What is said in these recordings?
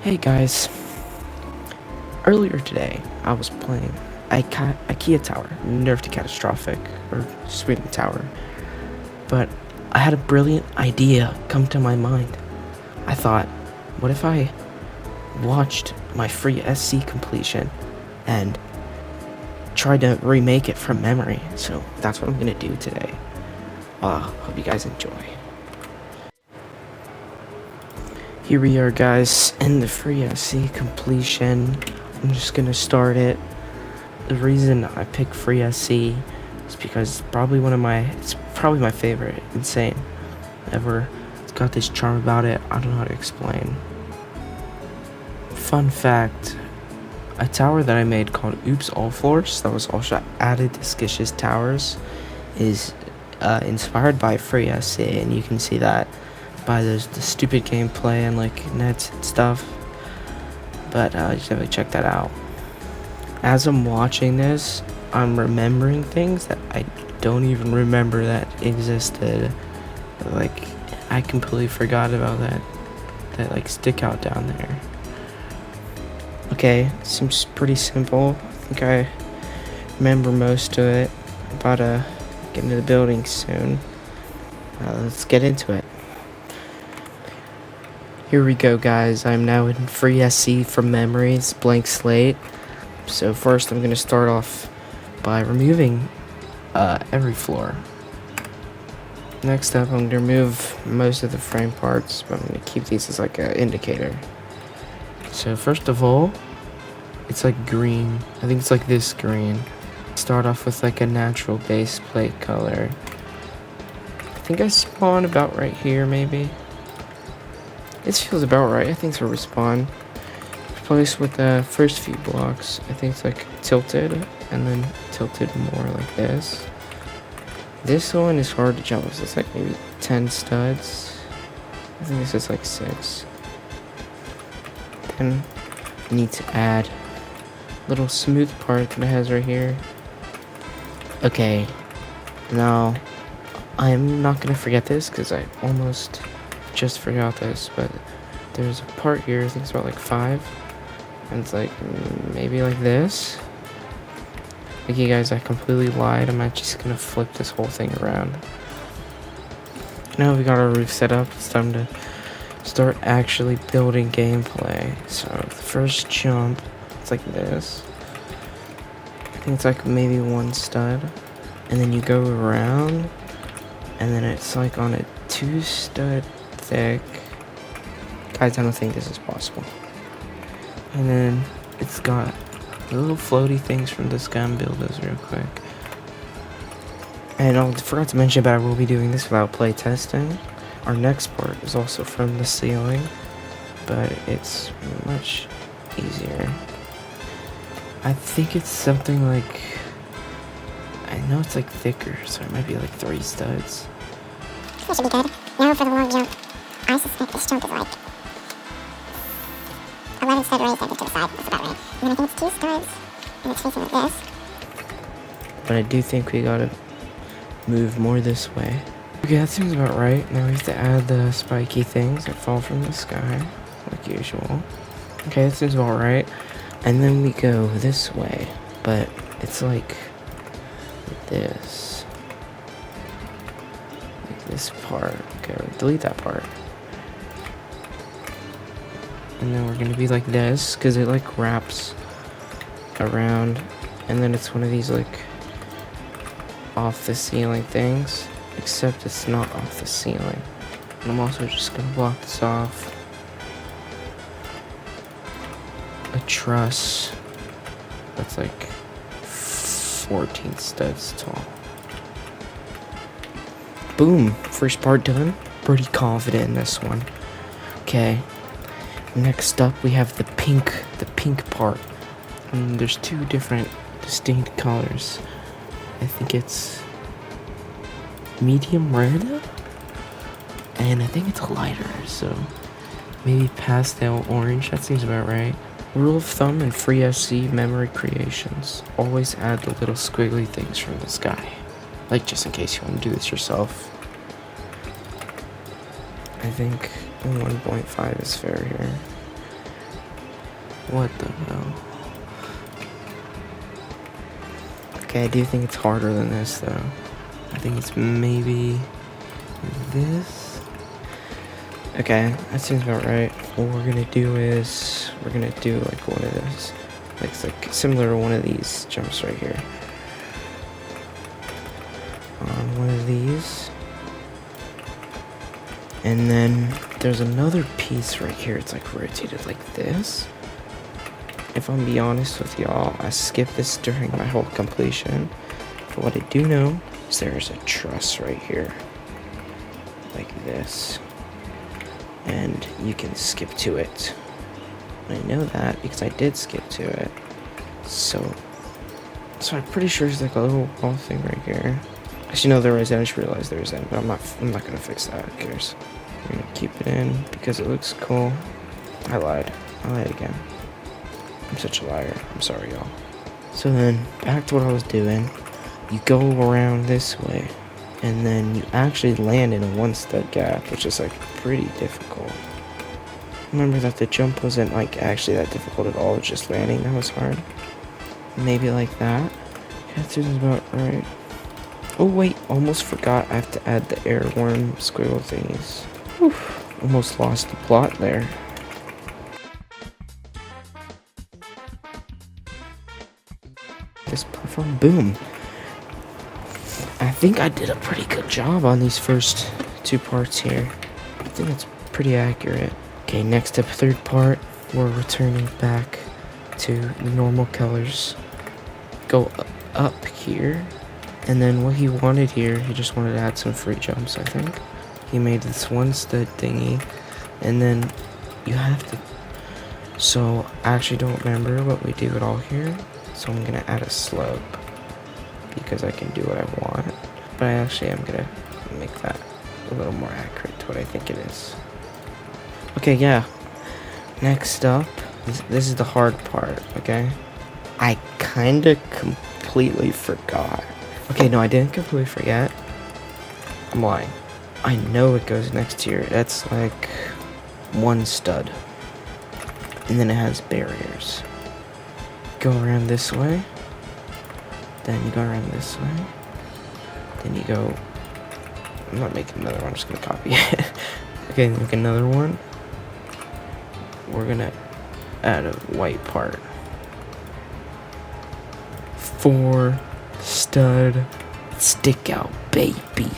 Hey guys, earlier today I was playing IKEA Tower, nerf to catastrophic, or Sweden Tower, but I had a brilliant idea come to my mind. I thought, what if I watched my free SC completion and tried to remake it from memory? So that's what I'm gonna do today. Hope you guys enjoy. Here we are, guys, in the free SC completion. I'm just gonna start it. The reason I picked free SC is because it's probably my favorite. Insane ever. It's got this charm about it. I don't know how to explain. Fun fact, a tower that I made called Oops All Floors, that was also added to Skish's towers, is inspired by free SC, and you can see that by the stupid gameplay and like nets and stuff. But just definitely check that out. As I'm watching this, I'm remembering things that I don't even remember that existed. Like, I completely forgot about that like stick out down there. Okay, seems pretty simple. I think I remember most of it. About to get into the building soon. Let's get into it. Here we go, guys. I'm now in free SC from memory. It's blank slate. So first I'm going to start off by removing every floor. Next up, I'm going to remove most of the frame parts, but I'm going to keep these as like an indicator. So first of all, it's like green. I think it's like this green. Start off with like a natural base plate color. I think I spawned about right here, maybe. This feels about right. I think it's where we spawn. Place with the first few blocks. I think it's like tilted and then tilted more like this. This one is hard to jump. So it's like maybe 10 studs. I think this is like 6. Then need to add little smooth part that it has right here. Okay, now I'm not gonna forget this because I almost just forgot this, but there's a part here, I think it's about like 5, and it's like maybe like this. Okay guys, I completely lied. I'm actually just gonna flip this whole thing around. Now we got our roof set up, it's time to start actually building gameplay. So the first jump, it's like this. I think it's like maybe 1 stud, and then you go around, and then it's like on a 2 stud thick. Guys, I don't think this is possible. And then it's got little floaty things from this guy. Build those real quick. And I forgot to mention, but I will be doing this without play testing. Our next part is also from the ceiling, but it's much easier. I think it's something like, I know it's like thicker, so it might be like 3 studs. This should be good. Now for the long jump. I suspect this jump is like 11 stud raised to the side. That's about right. And then I think it's 2 studs, and it's facing like this. But I do think we gotta move more this way. Okay, that seems about right. Now we have to add the spiky things that fall from the sky, like usual. Okay, that seems about right. And then we go this way, but it's like this. Like this part. Okay, delete that part. And then we're gonna be like this, because it like wraps around, and then it's one of these like off the ceiling things, except it's not off the ceiling. And I'm also just gonna block this off. A truss that's like 14 studs tall. Boom, first part done. Pretty confident in this one. Okay, next up we have the pink part. And there's 2 different distinct colors. I think it's medium red, and I think it's lighter, so maybe pastel orange. That seems about right. Rule of thumb in free SC memory creations: always add the little squiggly things from the sky, like just in case you want to do this yourself. I think 1.5 is fair here. What the hell? Okay, I do think it's harder than this, though. I think it's maybe this. Okay, that seems about right. What we're gonna do is we're gonna do like one of this, like it's like similar to one of these jumps right here. On one of these, and then there's another piece right here. It's like rotated like this. If I'm be honest with y'all, I skipped this during my whole completion. But what I do know is there's a truss right here, like this. And you can skip to it. I know that because I did skip to it. So I'm pretty sure there's like a little wall thing right here. Actually, no, there isn't. I just realized there isn't, but I'm not gonna fix that. Who cares? I'm gonna keep it in because it looks cool. I lied again. I'm such a liar. I'm sorry, y'all. So then, back to what I was doing. You go around this way, and then you actually land in a one stud gap, which is like pretty difficult. Remember that the jump wasn't like actually that difficult at all, it's just landing that was hard. Maybe like that. Yeah, that seems about right. Oh wait, almost forgot I have to add the airworm squiggle thingies. Whew, almost lost the plot there. This platform, boom. I think I did a pretty good job on these first two parts here. I think it's pretty accurate. Okay, next up, third part, we're returning back to the normal colors. Go up here, and then what he wanted here, he just wanted to add some free jumps, I think. He made this one stud thingy, and then you have to... So, I actually don't remember what we do at all here, so I'm gonna add a slope, because I can do what I want. But I actually am gonna make that a little more accurate to what I think it is. Okay, yeah. Next up, this is the hard part, okay? I kinda completely forgot. Okay, no, I didn't completely forget. I'm lying. I know it goes next here. That's like one stud. And then it has barriers. Go around this way. Then you go around this way. Then you go... I'm not making another one, I'm just gonna copy it. Okay, make another one. We're gonna add a white part. 4 stud stick out, baby.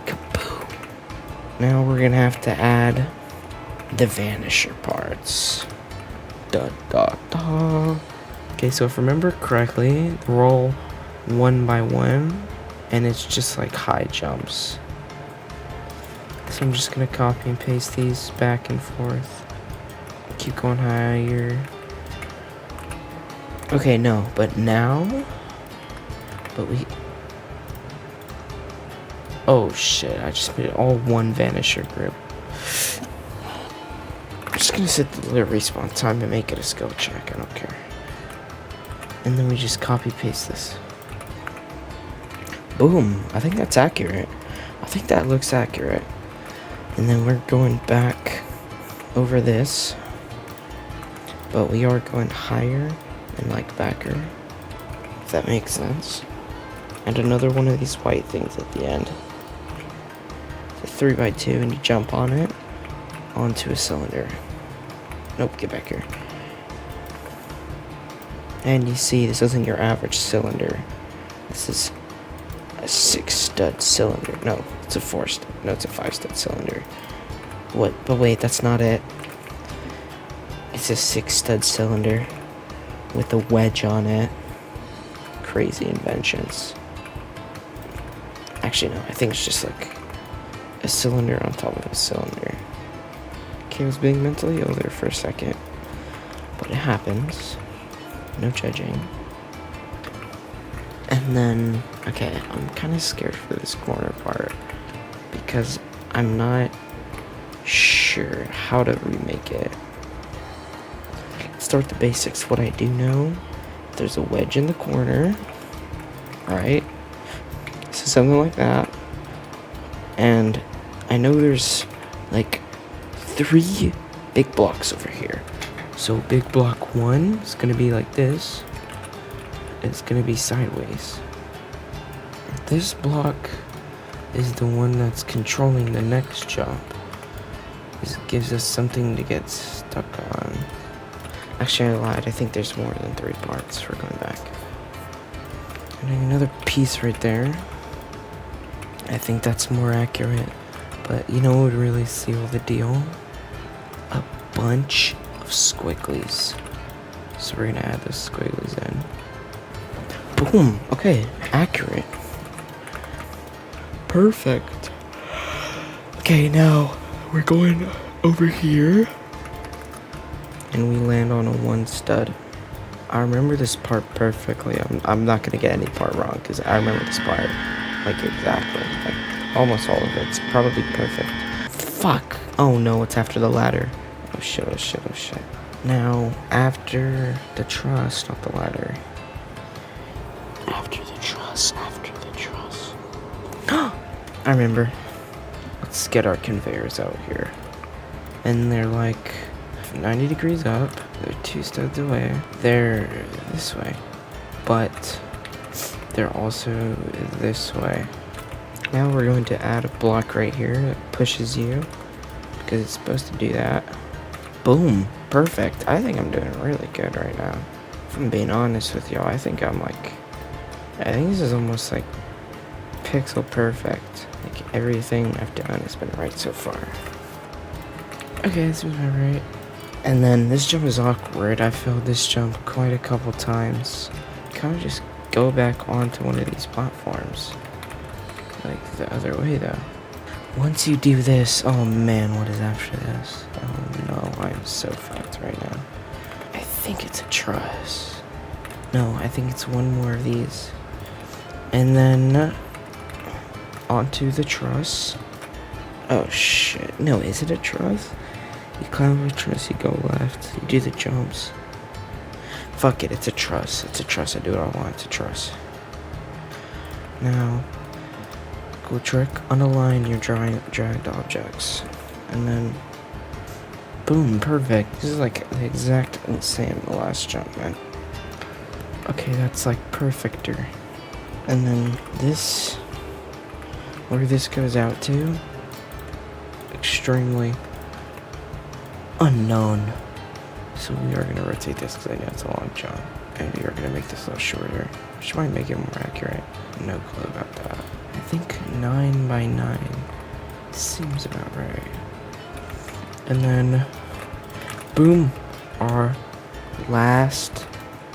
Kaboom. Now we're gonna have to add the vanisher parts. Da da da. Okay, so if I remember correctly, roll 1 by 1, and it's just like high jumps. So I'm just gonna copy and paste these back and forth. Keep going higher. Okay, no, but now... But we... Oh shit, I just made it all one vanisher group. I'm just gonna set the respawn time and make it a skill check, I don't care. And then we just copy paste this. Boom, I think that's accurate. I think that looks accurate. And then we're going back over this. But we are going higher and like backer, if that makes sense. And another one of these white things at the end. The 3x2 and you jump on it onto a cylinder. Nope, get back here. And you see, this isn't your average cylinder. This is a 6 stud cylinder. No, it's a 4 stud. No, it's a 5 stud cylinder. What? But wait, that's not it. It's a 6 stud cylinder with a wedge on it. Crazy inventions. Actually, no, I think it's just like a cylinder on top of a cylinder. Okay, I was being mentally ill there for a second. But it happens. No judging. And then, okay, I'm kind of scared for this corner part because I'm not sure how to remake it. Let's start with the basics. What I do know, there's a wedge in the corner, right? So something like that. And I know there's like 3 big blocks over here. So big block 1 is gonna be like this. It's gonna be sideways. This block is the one that's controlling the next jump. This gives us something to get stuck on. Actually, I lied. I think there's more than 3 parts. We're going back. And another piece right there. I think that's more accurate. But you know what would really seal the deal? A bunch of squigglies. So we're gonna add those squigglies in. Boom. Okay, accurate. Perfect. Okay, now we're going over here. And we land on a 1 stud. I remember this part perfectly. I'm not gonna get any part wrong because I remember this part like exactly. Like almost all of it. It's probably perfect. Fuck. Oh no, it's after the ladder. Oh shit, oh shit, oh shit. Now, after the truss, not the ladder. After the truss, after the truss. I remember. Let's get our conveyors out here. And they're like 90 degrees up. They're 2 studs away. They're this way. But they're also this way. Now we're going to add a block right here that pushes you. Because it's supposed to do that. Boom. Perfect. I think I'm doing really good right now. If I'm being honest with y'all, I think this is almost like pixel perfect. Like everything I've done has been right so far. Okay, this seems about right. And then this jump is awkward. I failed this jump quite a couple times. Kind of just go back onto one of these platforms. Like the other way though. Once you do this, oh man, what is after this? Oh no, I am so fucked right now. I think it's a truss. No, I think it's one more of these. And then onto the truss. Oh shit. No, is it a truss? You climb over a truss, you go left, you do the jumps. Fuck it, it's a truss. It's a truss. I do what I want. It's a truss. Now, cool trick. Unalign your dragged objects. And then, boom, perfect. This is like the exact same last jump, man. Okay, that's like perfecter. And then this, where this goes out to, extremely unknown. So we are going to rotate this because I know it's a long jump. And we are going to make this a little shorter, which might make it more accurate. No clue about that. I think 9 by 9 seems about right. And then, boom, our last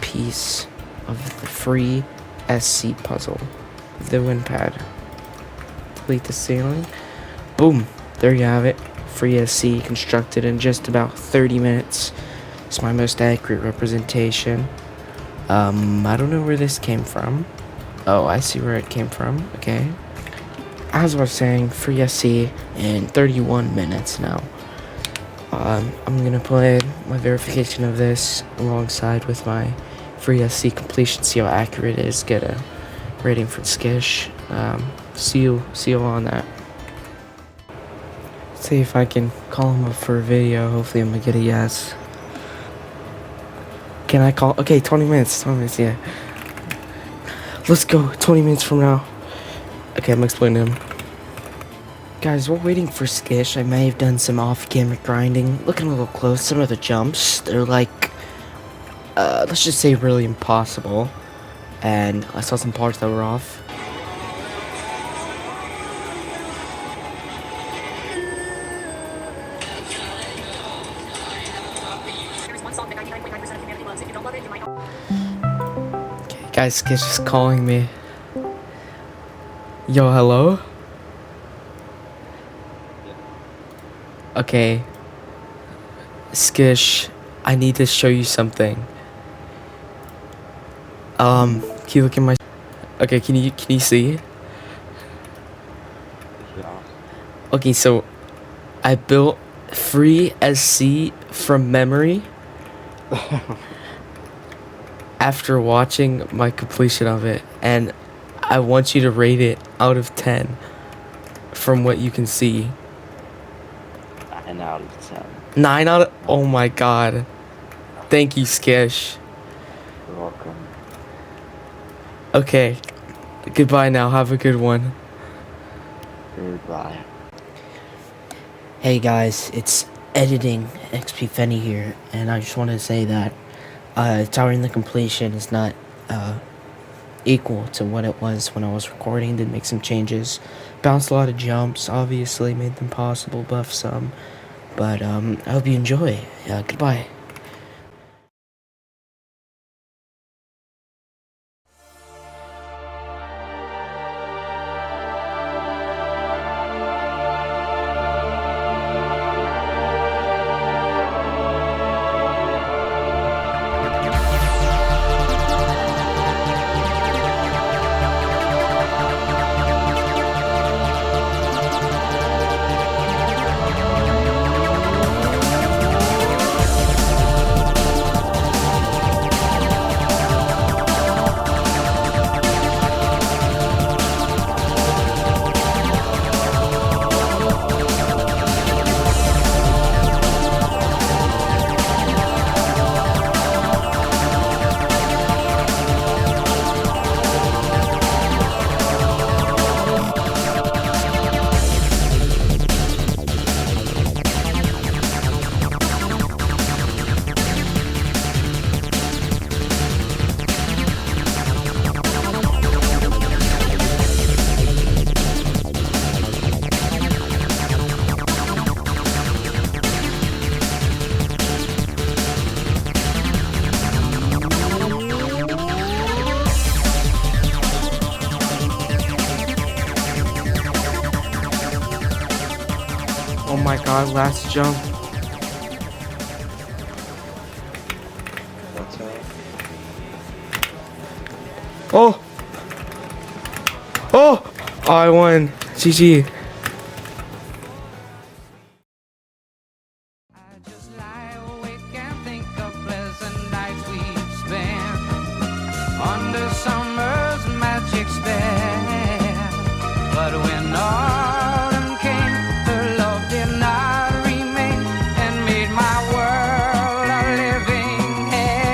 piece of the free SC puzzle. The wind pad. Delete the ceiling. Boom, there you have it. Free SC constructed in just about 30 minutes. It's my most accurate representation. I don't know where this came from. Oh, I see where it came from. Okay. As I was saying, free SC in 31 minutes now. I'm gonna play my verification of this alongside with my free SC completion, see how accurate it is, get a rating from Skish. See you on that. See if I can call him up for a video. Hopefully I'm gonna get a yes. Can I call? Okay, 20 minutes, yeah. Let's go, 20 minutes from now. Okay, I'm explaining to him. Guys, while waiting for Skish, I may have done some off-camera grinding. Looking a little close, some of the jumps, they're like, let's just say really impossible. And I saw some parts that were off. Okay, guys, Skish is calling me. Yo, hello? Okay. Skish, I need to show you something. Can you look at my... Okay, can you see? Yeah. Okay, so I built free SC from memory after watching my completion of it, and I want you to rate it out of 10 from what you can see. 9 out of 10. 9 out of... Oh my god. Thank you, Skish. You're welcome. Okay. Goodbye now. Have a good one. Goodbye. Hey guys, it's editing XP Fenny here, and I just wanted to say that towering the completion is not equal to what it was when I was recording. Did make some changes, bounced a lot of jumps, obviously made them possible, buffed some, but I hope you enjoy. Goodbye. Oh my god, last jump. What's up? Oh! Oh! I won. GG. I just lie awake and think of pleasant nights we've spent under summer's magic spell. But when autumn came, her love did not remain and made my world a living hell.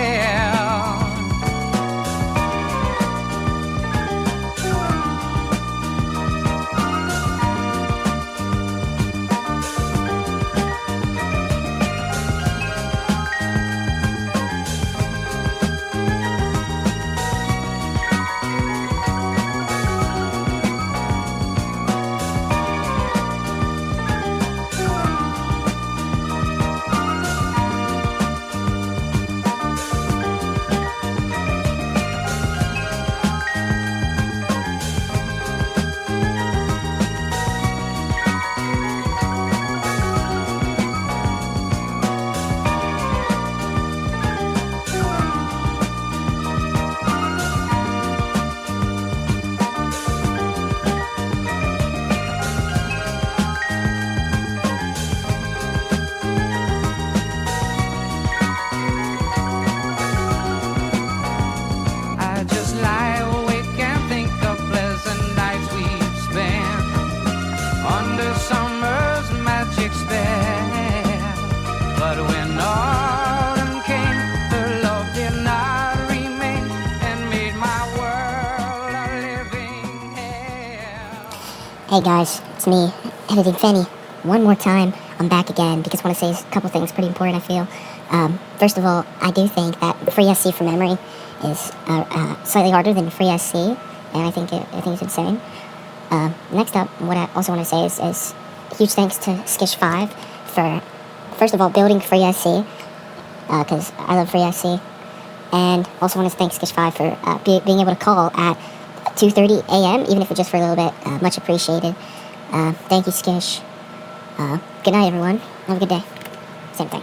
I just lie awake and think of pleasant nights we've spent under summer's magic spell. But when autumn came, her love did not remain and made my world a living hell. Hey guys, it's me, Editing Fenny. One more time, I'm back again because I want to say a couple things pretty important, I feel. First of all, I do think that FreeSC for memory is slightly harder than FreeSC, and I think it's insane. Next up, what I also want to say is huge thanks to Skish5 for, first of all, building FreeSC, because I love FreeSC, and also want to thank Skish5 for being able to call at 2:30 a.m., even if it's just for a little bit. Much appreciated. Thank you, Skish. Good night, everyone. Have a good day. Same thing.